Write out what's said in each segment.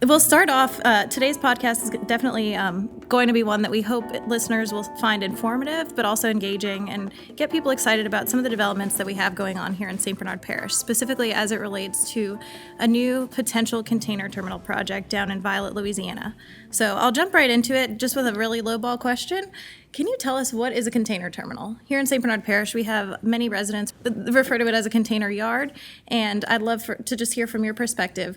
We'll start off. Today's podcast is definitely going to be one that we hope listeners will find informative, but also engaging and get people excited about some of the developments that we have going on here in St. Bernard Parish, specifically as it relates to a new potential container terminal project down in Violet, Louisiana. So I'll jump right into it just with a really lowball question. Can you tell us what is a container terminal? Here in St. Bernard Parish, we have many residents refer to it as a container yard, and I'd love to just hear from your perspective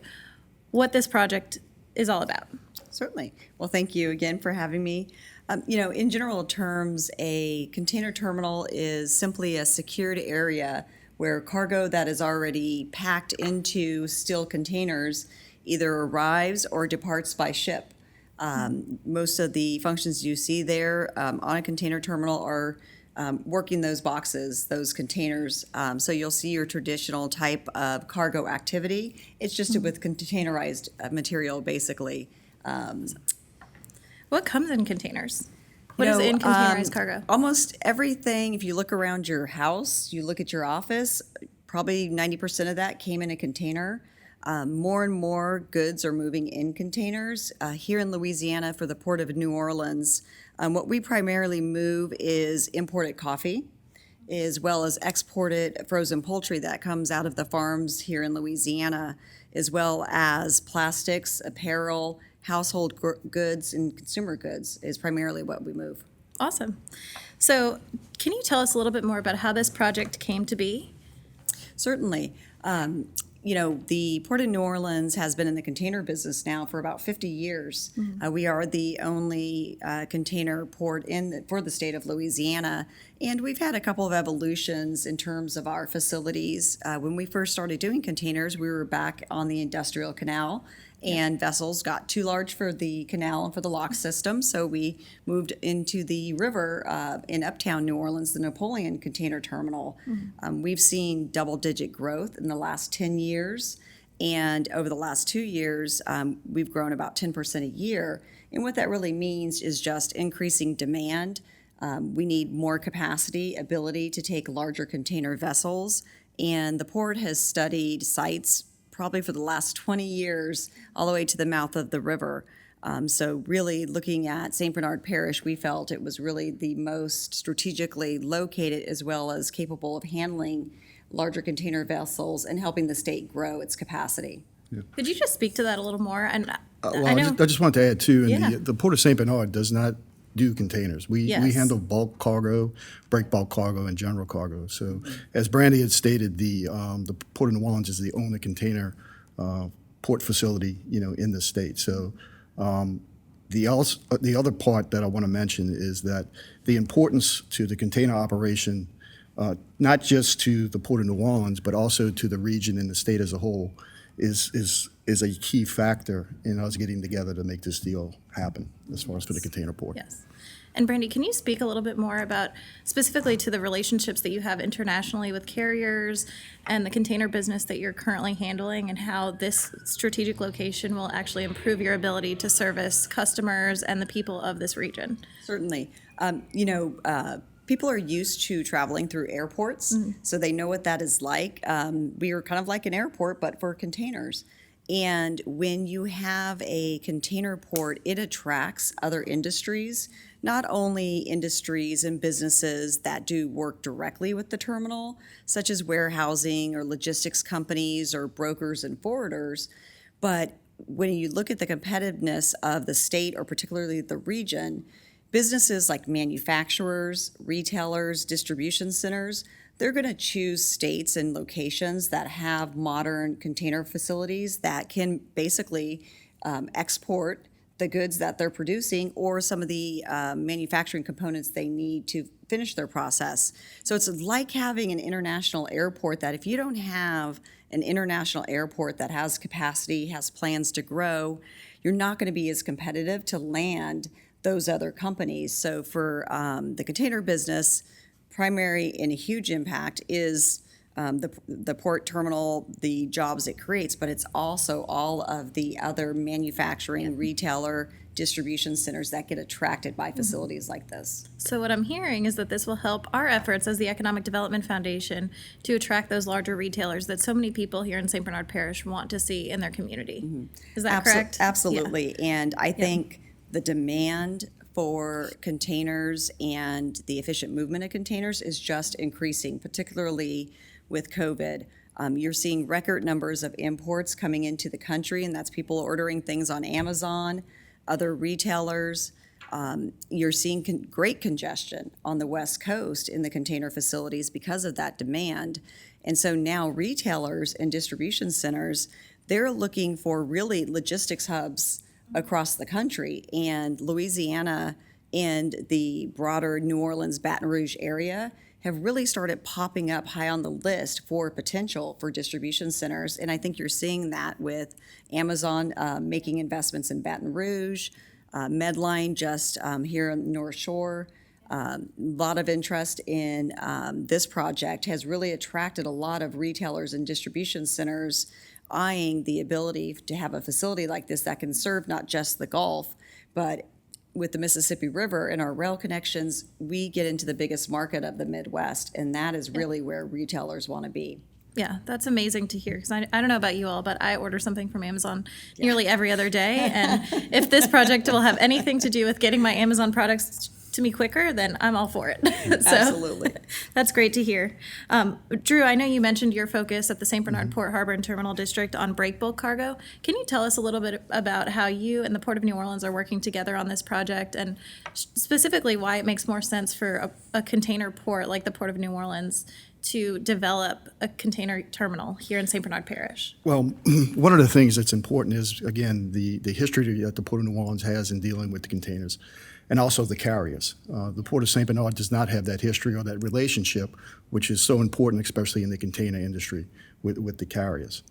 what this project is all about. Certainly. Well, thank you again for having me. In general terms, a container terminal is simply a secured area where cargo that is already packed into steel containers either arrives or departs by ship. Most of the functions you see there on a container terminal are working those boxes, those containers. So you'll see your traditional type of cargo activity. It's just with containerized material, basically. What comes in containers? What is in containerized cargo? Almost everything. If you look around your house, you look at your office, probably 90% of that came in a container. More and more goods are moving in containers. Here in Louisiana, for the Port of New Orleans, what we primarily move is imported coffee, as well as exported frozen poultry that comes out of the farms here in Louisiana, as well as plastics, apparel, household goods, and consumer goods is primarily what we move. Awesome. So can you tell us a little bit more about how this project came to be? Certainly. The Port of New Orleans has been in the container business now for about 50 years. We are the only container port for the state of Louisiana, and we've had a couple of evolutions in terms of our facilities. When we first started doing containers, we were back on the industrial canal, and vessels got too large for the canal and for the lock system, so we moved into the river in uptown New Orleans, the Napoleon Container Terminal. We've seen double-digit growth in the last 10 years, and over the last 2 years, we've grown about 10% a year. And what that really means is just increasing demand. We need more capacity, ability to take larger container vessels, and the port has studied sites probably for the last 20 years, all the way to the mouth of the river. So really looking at St. Bernard Parish, we felt it was really the most strategically located as well as capable of handling larger container vessels and helping the state grow its capacity. Yeah. Could you just speak to that a little more? And I just want to add too, the Port of St. Bernard does not do containers. We handle bulk cargo, break bulk cargo, and general cargo. So as Brandy had stated, the Port of New Orleans is the only container port facility, in the state. So the other part that I want to mention is that the importance to the container operation, not just to the Port of New Orleans, but also to the region and the state as a whole, is a key factor in us getting together to make this deal happen as far as for the container port. Yes. And Brandy, can you speak a little bit more about specifically to the relationships that you have internationally with carriers and the container business that you're currently handling and how this strategic location will actually improve your ability to service customers and the people of this region? Certainly. People are used to traveling through airports, so they know what that is like. We are kind of like an airport, but for containers. And when you have a container port, it attracts other industries, not only industries and businesses that do work directly with the terminal, such as warehousing or logistics companies or brokers and forwarders, but when you look at the competitiveness of the state or particularly the region, businesses like manufacturers, retailers, distribution centers, they're going to choose states and locations that have modern container facilities that can basically export the goods that they're producing or some of the manufacturing components they need to finish their process. So it's like having an international airport that if you don't have an international airport that has capacity, has plans to grow, you're not going to be as competitive to land those other companies. So for the container business, primary and a huge impact is the port terminal, the jobs it creates, but it's also all of the other manufacturing, retailer, distribution centers that get attracted by facilities like this. So what I'm hearing is that this will help our efforts as the Economic Development Foundation to attract those larger retailers that so many people here in St. Bernard Parish want to see in their community. Is that correct? Absolutely. Yeah. And I think the demand for containers and the efficient movement of containers is just increasing, particularly with COVID. You're seeing record numbers of imports coming into the country, and that's people ordering things on Amazon, other retailers. You're seeing great congestion on the West Coast in the container facilities because of that demand. And so now retailers and distribution centers, they're looking for really logistics hubs across the country. And Louisiana and the broader New Orleans, Baton Rouge area have really started popping up high on the list for potential for distribution centers. And I think you're seeing that with Amazon making investments in Baton Rouge, Medline just here on the North Shore. A lot of interest in this project has really attracted a lot of retailers and distribution centers eyeing the ability to have a facility like this that can serve not just the Gulf, but with the Mississippi River and our rail connections, we get into the biggest market of the Midwest, and that is really where retailers want to be. Yeah, that's amazing to hear, because I don't know about you all, but I order something from Amazon nearly every other day, and if this project will have anything to do with getting my Amazon products to me quicker, then I'm all for it. So, absolutely. That's great to hear. Drew, I know you mentioned your focus at the St. Bernard Port Harbor and Terminal District on break bulk cargo. Can you tell us a little bit about how you and the Port of New Orleans are working together on this project, and specifically why it makes more sense for a container port like the Port of New Orleans to develop a container terminal here in St. Bernard Parish? Well, one of the things that's important is, again, the history that the Port of New Orleans has in dealing with the containers, and also the carriers. The Port of St. Bernard does not have that history or that relationship, which is so important, especially in the container industry, with the carriers.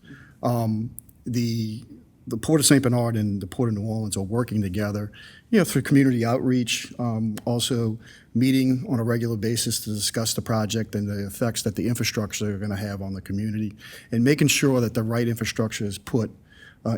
The Port of St. Bernard and the Port of New Orleans are working together, through community outreach, also meeting on a regular basis to discuss the project and the effects that the infrastructure are going to have on the community, and making sure that the right infrastructure is put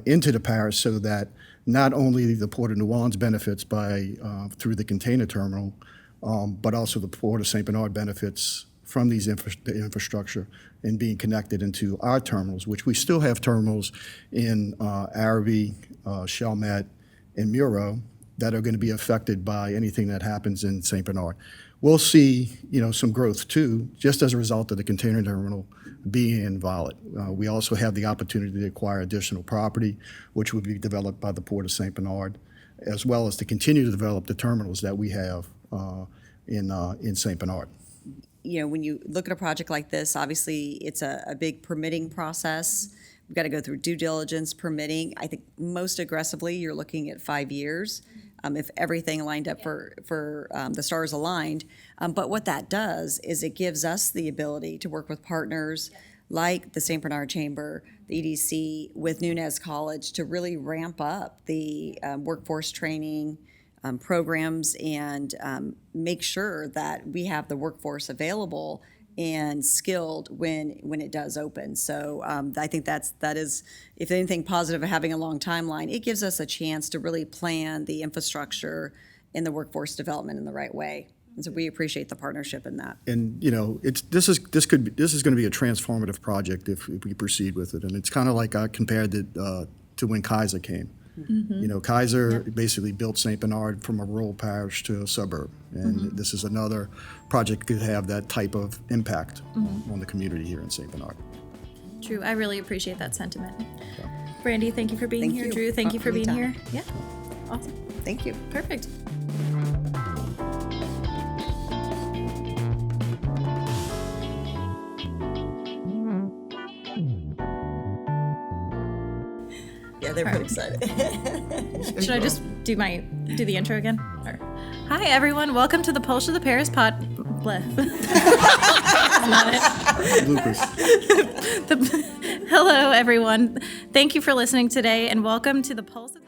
into the parish so that not only the Port of New Orleans benefits by through the container terminal, but also the Port of St. Bernard benefits from these infrastructure and being connected into our terminals, which we still have terminals in Arabi, Chalmette, and Muro that are going to be affected by anything that happens in St. Bernard. We'll see, some growth too, just as a result of the container terminal being in Violet. We also have the opportunity to acquire additional property, which would be developed by the Port of St. Bernard, as well as to continue to develop the terminals that we have in St. Bernard. When you look at a project like this, obviously it's a big permitting process. We've got to go through due diligence, permitting. I think most aggressively you're looking at 5 years if everything lined up for the stars aligned. But what that does is it gives us the ability to work with partners like the St. Bernard Chamber, the EDC, with Nunez College to really ramp up the workforce training programs and make sure that we have the workforce available and skilled when it does open. So I think that is, if anything positive of having a long timeline, it gives us a chance to really plan the infrastructure and the workforce development in the right way. And so we appreciate the partnership in that. And this is going to be a transformative project if we proceed with it. And it's kind of like I compared it to when Kaiser came. Mm-hmm. Kaiser basically built St. Bernard from a rural parish to a suburb, and this is another project that could have that type of impact on the community here in St. Bernard. Drew, I really appreciate that sentiment. Yeah. Brandy, thank you for being here. Drew, thank you for being here. Yeah, awesome. Thank you. Perfect. Yeah, they're pretty excited. Should I just do the intro again? Or, hi everyone, welcome to the Pulse of the Paris Bleh. That's not it. Hello everyone. Thank you for listening today, and welcome to the Pulse of